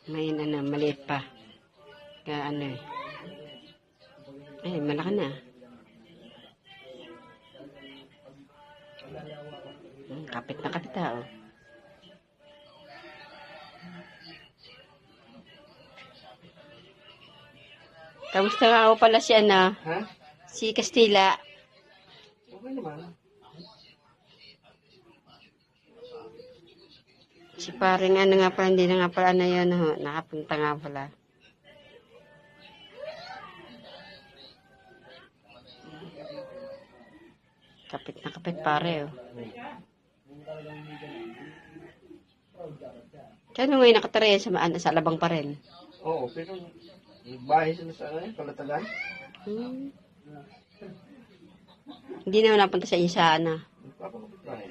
May maliit pa. Kaya Ay, malaki na. Kapit na kapit oh. Kamusta nga ako pala si Ha? Si Castilla. Okay naman. Si paring nga pala, hindi na nga pala yun, nakapunta nga pala. Kapit na kapit pare, oh. Kaya ngayon nakatara yan sa labang pa rin. Oo, pero bahay sila sa Kalatagan. Hindi naman napunta sa isa, Papakapit bahay.